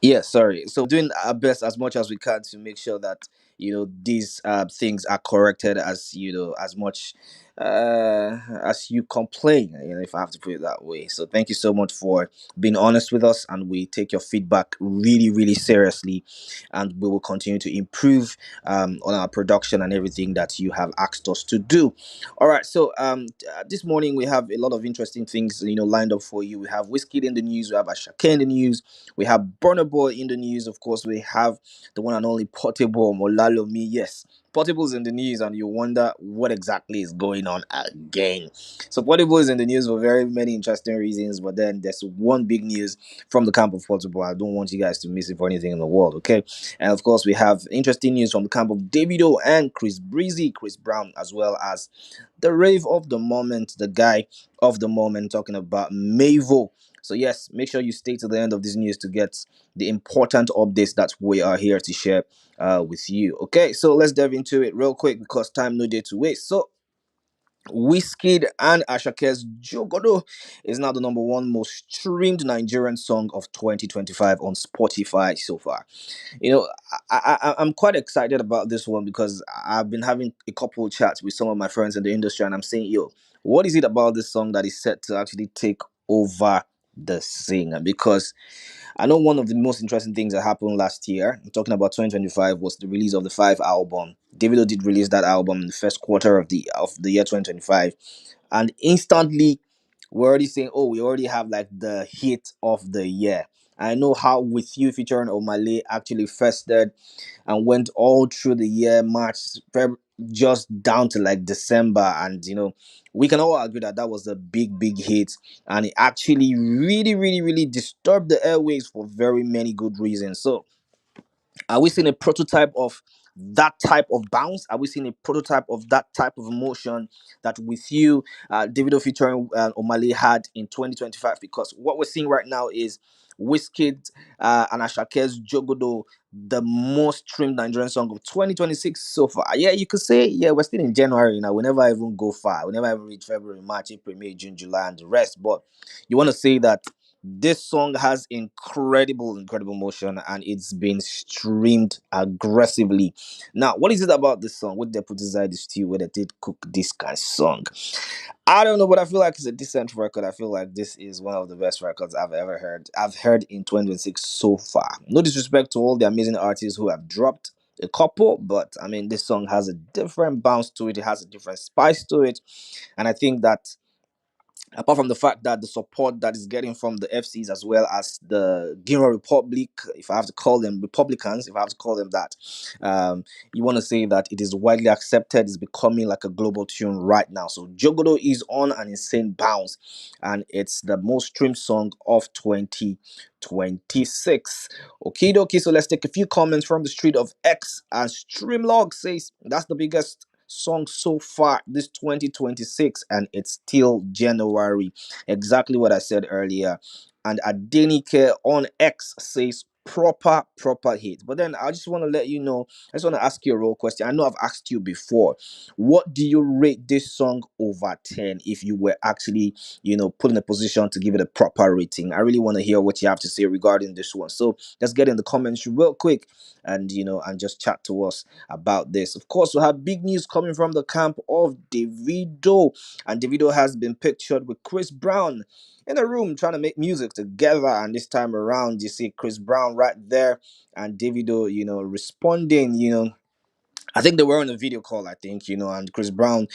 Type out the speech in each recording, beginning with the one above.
Yeah, sorry. So doing our best as much as we can to make sure that these things are corrected as as much as you complain. If I have to put it that way. So thank you so much for being honest with us, and we take your feedback really, really seriously, and we will continue to improve on our production and everything that you have asked us to do. All right. So this morning we have a lot of interesting things lined up for you. We have Whiskey in the news. We have Ashake in the news. We have Burna Boy in the news. Of course, we have the one and only Portable Molalomi. Yes, Portable's in the news, and you wonder what exactly is going on again. So Portable is in the news for very many interesting reasons, but then there's one big news from the camp of Portable. I don't want you guys to miss it for anything in the world, okay? And of course, we have interesting news from the camp of Davido and Chris Brown, as well as the rave of the moment, the guy of the moment, talking about Mavo. So yes, make sure you stay to the end of this news to get the important updates that we are here to share with you. Okay, so let's dive into it real quick because time no day to waste. So Wizkid and Asake's Jogodo is now the number one most streamed Nigerian song of 2025 on Spotify so far. You know, I'm quite excited about this one because I've been having a couple of chats with some of my friends in the industry, and I'm saying, yo, what is it about this song that is set to actually take over the singer? Because I know one of the most interesting things that happened last year, I'm talking about 2025, was the release of the Five album. Davido did release that album in the first quarter of the year 2025, and instantly we're already saying, oh, we already have like the hit of the year. I know how With You featuring Omale actually festered and went all through the year, March, just down to like December. And, we can all agree that that was a big, big hit. And it actually really, really, really disturbed the airways for very many good reasons. So, are we seeing a prototype of that type of bounce? Are we seeing a prototype of that type of emotion that With You, Davido featuring Omale had in 2025? Because what we're seeing right now is Wizkid and Ashake's Jogodo, the most streamed Nigerian song of 2026 so far. Yeah, you could say, yeah, we're still in January now. We never even go far. We never even reach February, March, April, May, June, July, and the rest. But you want to say that this song has incredible motion, and it's been streamed aggressively. Now, what is it about this song? What they put inside the stew where they did cook this kind of song? I don't know, but I feel like it's a decent record. I feel like this is one of the best records I've ever heard. I've heard in 2026 so far. No disrespect to all the amazing artists who have dropped a couple, but I mean, this song has a different bounce to it. It has a different spice to it, and I think that apart from the fact that the support that is getting from the FCs as well as the Guinea Republic, if I have to call them Republicans, if I have to call them that, you want to say that it is widely accepted, it's becoming like a global tune right now. So Jogodo is on an insane bounce, and it's the most streamed song of 2026. Okay, dokie, so let's take a few comments from the street of X, and Streamlog says that's the biggest song so far this 2026, and it's still January. Exactly what I said earlier. And Adenike on X says proper hit. But then I just want to let you know, I just want to ask you a real question. I know I've asked you before, what do you rate this song over 10 if you were actually put in a position to give it a proper rating? I really want to hear what you have to say regarding this one. So let's get in the comments real quick, and and just chat to us about this. Of course, we have big news coming from the camp of Davido, and Davido has been pictured with Chris Brown in a room trying to make music together. And this time around, you see Chris Brown right there, and Davido, responding. I think they were on a video call, I think, and Chris Brown,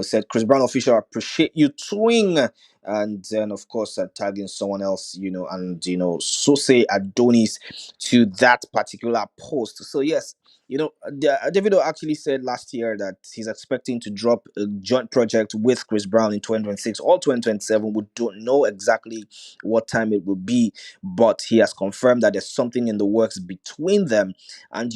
said, Chris Brown official, appreciate you twing. And then, of course, tagging someone else, and, so say Adonis to that particular post. So, yes, Davido actually said last year that he's expecting to drop a joint project with Chris Brown in 2026 or 2027. We don't know exactly what time it will be, but he has confirmed that there's something in the works between them. And,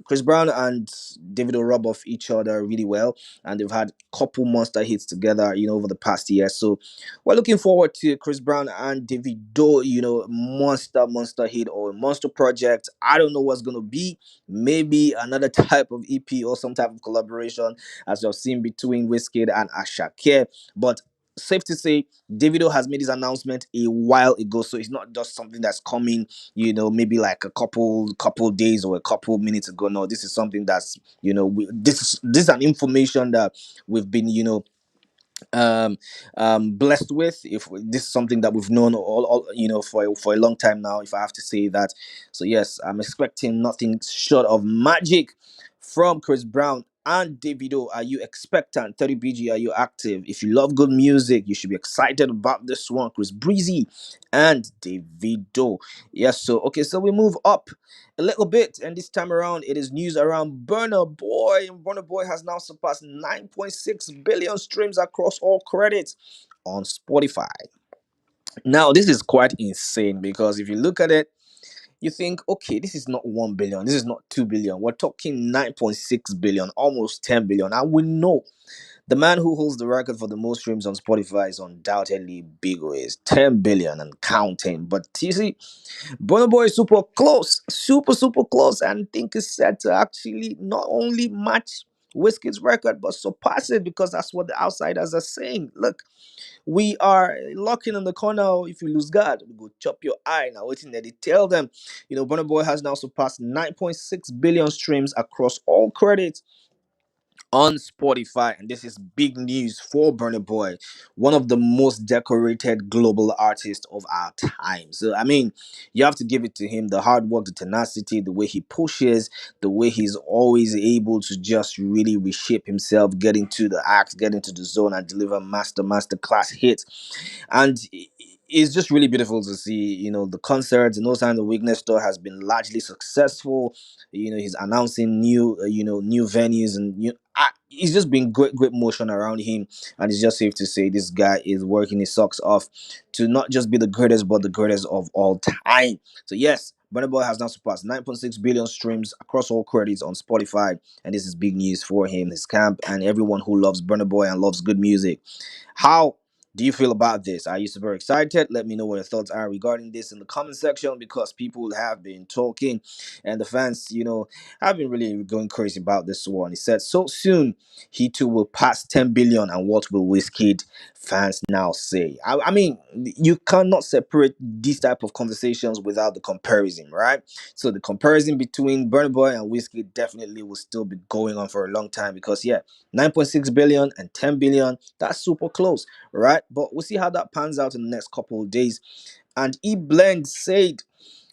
Chris Brown and Davido rub off each other really well, and they've had couple monster hits together, over the past year. So we're looking forward to Chris Brown and Davido, monster hit or a monster project. I don't know what's gonna be. Maybe another type of EP or some type of collaboration, as you've seen between Wizkid and Asake. But safe to say Davido has made his announcement a while ago, so it's not just something that's coming, maybe like a couple days or a couple minutes ago. No, this is something that's, this is an information that we've been, um blessed with. If this is something that we've known all for a long time now, if I have to say that. So yes, I'm expecting nothing short of magic from Chris Brown and Davido. Are you expectant? 30BG, are you active? If you love good music, you should be excited about this one. Chris Breezy and Davido. Yes, so okay, so we move up a little bit, and this time around it is news around Burna Boy. And Burna Boy has now surpassed 9.6 billion streams across all credits on Spotify. Now, this is quite insane because if you look at it, you think, okay, this is not 1 billion, this is not 2 billion. We're talking 9.6 billion, almost 10 billion. And we know the man who holds the record for the most streams on Spotify is undoubtedly Big Wiz, 10 billion and counting. But you see, Burna Boy is super close, super close, and think is set to actually not only match Wizkid's record but surpass it, because that's what the outsiders are saying. Look, we are locking in the corner. If you lose God, we go chop your eye. Now, waiting there, they tell them, Burna Boy has now surpassed 9.6 billion streams across all credits on Spotify, and this is big news for Burna Boy, one of the most decorated global artists of our time. So, I mean, you have to give it to him, the hard work, the tenacity, the way he pushes, the way he's always able to just really reshape himself, get into the act, get into the zone, and deliver master class hits. And it's just really beautiful to see, the concerts. No Sign of Weakness tour has been largely successful. He's announcing new venues, and it's just been great motion around him. And it's just safe to say this guy is working his socks off to not just be the greatest but the greatest of all time. So yes, Burna Boy has now surpassed 9.6 billion streams across all credits on Spotify, and this is big news for him, his camp, and everyone who loves Burna Boy and loves good music. How do you feel about this? Are you super excited? Let me know what your thoughts are regarding this in the comment section, because people have been talking, and the fans, have been really going crazy about this one. He said, so soon he too will pass 10 billion, and what will Wizkid fans now say? I mean, you cannot separate these type of conversations without the comparison, right? So the comparison between Burna Boy and Wizkid definitely will still be going on for a long time, because yeah, 9.6 billion and 10 billion, that's super close, right? But we'll see how that pans out in the next couple of days. And E Blend said,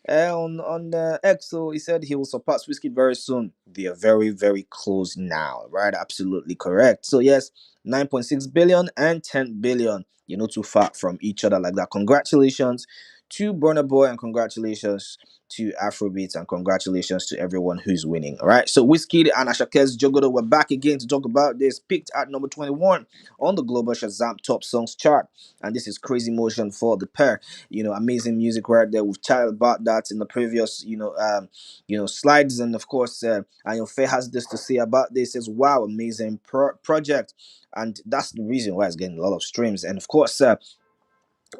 on the EXO, he said he will surpass Wizkid very soon. They are very close now, right? Absolutely correct. So yes, 9.6 billion and 10 billion. You're not too far from each other like that. Congratulations to Burna Boy, and congratulations to Afrobeats, and congratulations to everyone who's winning. All right. So Wizkid and Asake's Jogodo were back again to talk about this. Picked at number 21 on the global Shazam Top Songs chart, and this is crazy motion for the pair. Amazing music right there. We've chatted about that in the previous slides, and of course Ayon Faye has this to say about this as wow, amazing project, and that's the reason why it's getting a lot of streams. And of course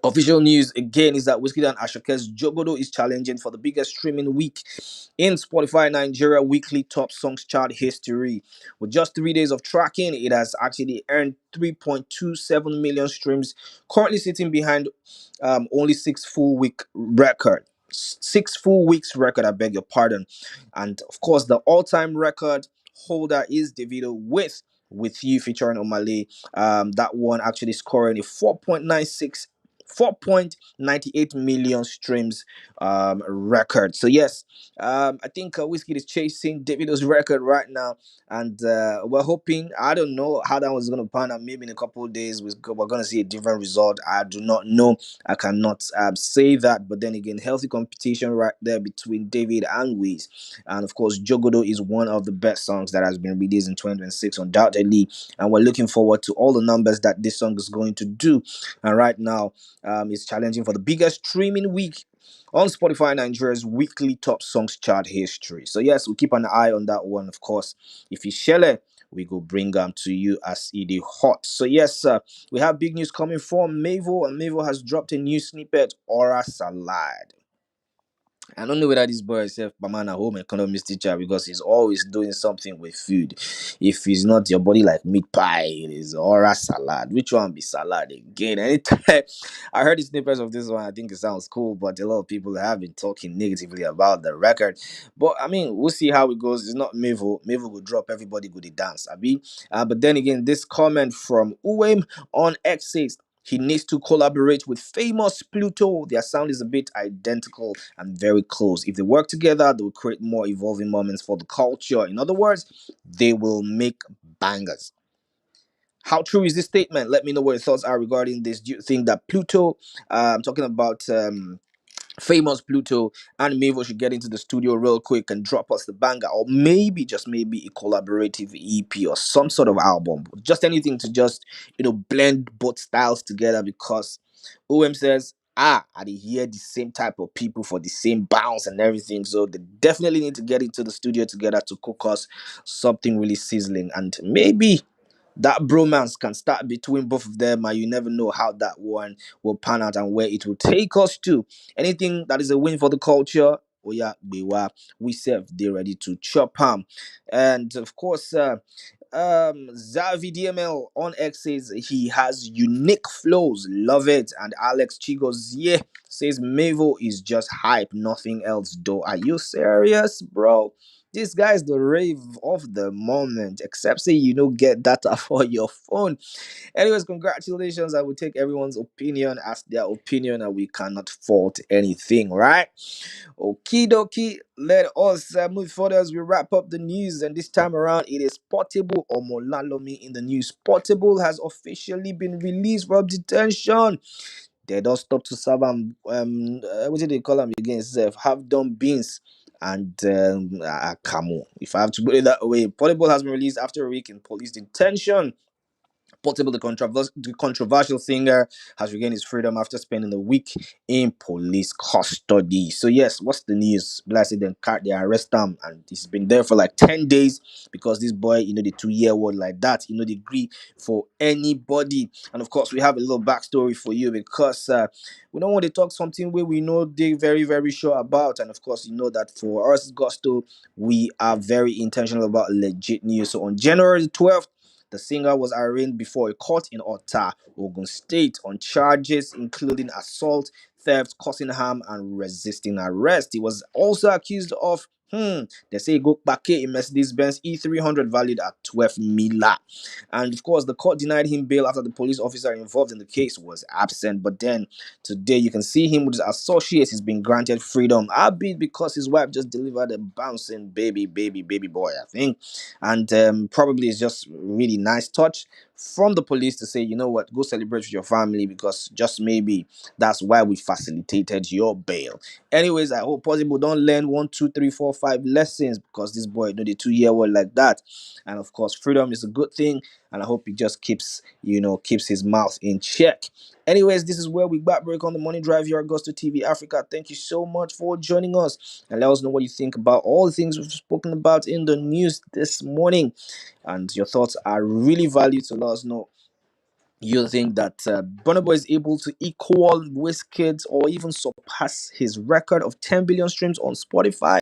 official news again is that Wizkid and Ashake's Jogodo is challenging for the biggest streaming week in Spotify Nigeria weekly top songs chart history. With just 3 days of tracking, it has actually earned 3.27 million streams, currently sitting behind only 6 full week record. 6 full weeks record, I beg your pardon. And of course, the all-time record holder is Davido with You featuring Omale. That one actually scoring a 4.98 million streams record. So yes, I think Wizkid is chasing Davido's record right now, and we're hoping. I don't know how that was going to pan out. Maybe in a couple of days we're going to see a different result. I do not know. I cannot say that. But then again, healthy competition right there between David and Wiz, and of course Jogodo is one of the best songs that has been released in 2026, undoubtedly, and we're looking forward to all the numbers that this song is going to do. And right now, is challenging for the biggest streaming week on Spotify Nigeria's weekly top songs chart history. So yes, we'll keep an eye on that one. Of course, if you share it, we go bring them to you as it is hot. So yes, we have big news coming from Mavo, and Mavo has dropped a new snippet, Aura Salad. I don't know whether this boy is a man a home economics teacher because he's always doing something with food. If it's not your body like meat pie, it is or salad. Which one be salad again? Anytime I heard the snippets of this one, I think it sounds cool, but a lot of people have been talking negatively about the record. But I mean, we'll see how it goes. It's not Mavo. Mavo will drop everybody go the dance. Abi. But then again, this comment from Uwem on X says he needs to collaborate with famous Pluto. Their sound is a bit identical and very close. If they work together, they will create more evolving moments for the culture. In other words, they will make bangers. How true is this statement? Let me know what your thoughts are regarding this. Do you think that Pluto, I'm talking about famous Pluto and Mavo should get into the studio real quick and drop us the banger, or maybe just maybe a collaborative EP or some sort of album, just anything to just blend both styles together because OM says. I dey hear the same type of people for the same bounce and everything. So they definitely need to get into the studio together to cook us something really sizzling. And maybe that bromance can start between both of them, and you never know how that one will pan out and where it will take us to. Anything that is a win for the culture, oh yeah, we serve, they ready to chop ham. And of course, Zavi DML on X says he has unique flows, love it. And Alex Chigos, yeah, says Mavo is just hype, nothing else. Though, are you serious, bro? This guy's the rave of the moment, except say you don't get data for your phone. Anyways, congratulations. I will take everyone's opinion as their opinion, and we cannot fault anything, right? Okie dokie. Let us move further as we wrap up the news. And this time around, it is Portable or Molalomi in the news. Portable has officially been released from detention. They don't stop to serve what did they call them again? Sef, have done beans and Kamu. If I have to put it that way, Portable has been released after a week in police detention. Portable, the controversial singer, has regained his freedom after spending a week in police custody. So yes, what's the news? Blessed they arrest him, and he's been there for like 10 days because this boy, the 2 year old like that, they agree for anybody. And of course, we have a little backstory for you because we don't want to talk something where we know they very very sure about, and of course, you know that for us Gusto, we are very intentional about legit news. So on January 12th. The singer was arraigned before a court in Ota, Ogun State, on charges including assault, theft, causing harm, and resisting arrest. He was also accused of they say go back a Mercedes Benz E300 valued at 12 mila. And of course, the court denied him bail after the police officer involved in the case was absent. But then today, you can see him with his associates. He's been granted freedom, albeit because his wife just delivered a bouncing baby boy, I think. And probably it's just really nice touch from the police to say, you know what, go celebrate with your family because just maybe that's why we facilitated your bail. Anyways, I hope possible don't learn 1, 2, 3, 4, 5 lessons because this boy, the 2 year old like that. And of course, freedom is a good thing, and I hope he just keeps his mouth in check. Anyways, this is where we back break on the Money Drive here at Gusto TV Africa. Thank you so much for joining us, and let us know what you think about all the things we've spoken about in the news this morning. And your thoughts are really valued, so let us know. You think that Burna Boy is able to equal Wizkid or even surpass his record of 10 billion streams on Spotify?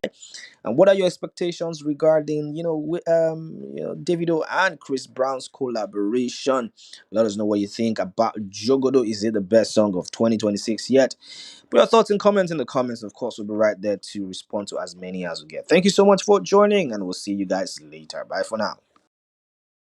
And what are your expectations regarding, Davido and Chris Brown's collaboration? Let us know what you think about Jogodo. Is it the best song of 2026 yet? Put your thoughts and comments in the comments. Of course, we'll be right there to respond to as many as we get. Thank you so much for joining, and we'll see you guys later. Bye for now.